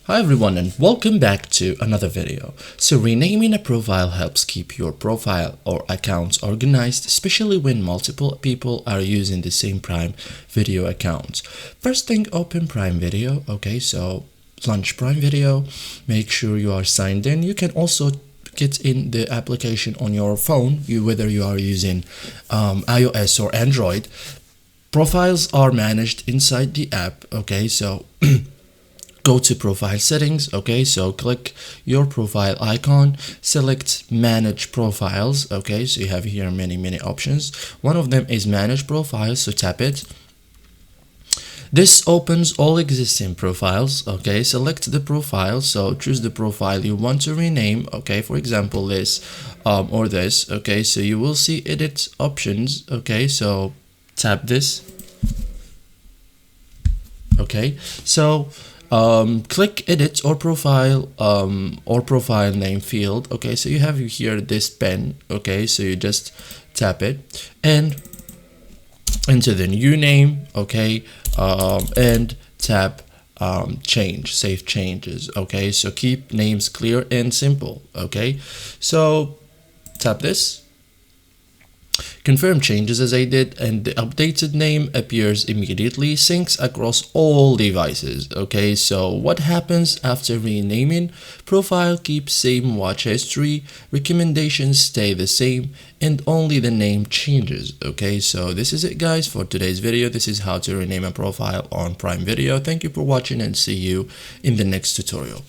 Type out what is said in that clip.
Hi everyone and welcome back to another video. So renaming a profile helps keep your profile or accounts organized, especially when multiple people are using the same Prime Video account. First thing, open Prime Video. Okay, so launch Prime Video, make sure you are signed in. You can also get in the application on your phone, whether you are using iOS or Android. Profiles are managed inside the app. Okay, so go to profile settings. Okay, so click your profile icon, select manage profiles. Okay, so you have here many options. One of them is manage profiles, so tap it. This opens all existing profiles. Okay, select the profile, so choose the profile you want to rename. Okay, for example this or this. Okay, so you will see edit options. Okay, so tap this. Okay, so click edit or profile name field. Okay, so you have here this pen. Okay, so you just tap it and enter the new name. Okay, and tap change, save changes. Okay, so keep names clear and simple. Okay, so tap this, confirm changes as I did, and the updated name appears immediately, syncs across all devices. Okay, so what happens after renaming? Profile keeps same watch history, recommendations stay the same, and only the name changes. Okay, so this is it guys for today's video. This is how to rename a profile on Prime Video. Thank you for watching and see you in the next tutorial.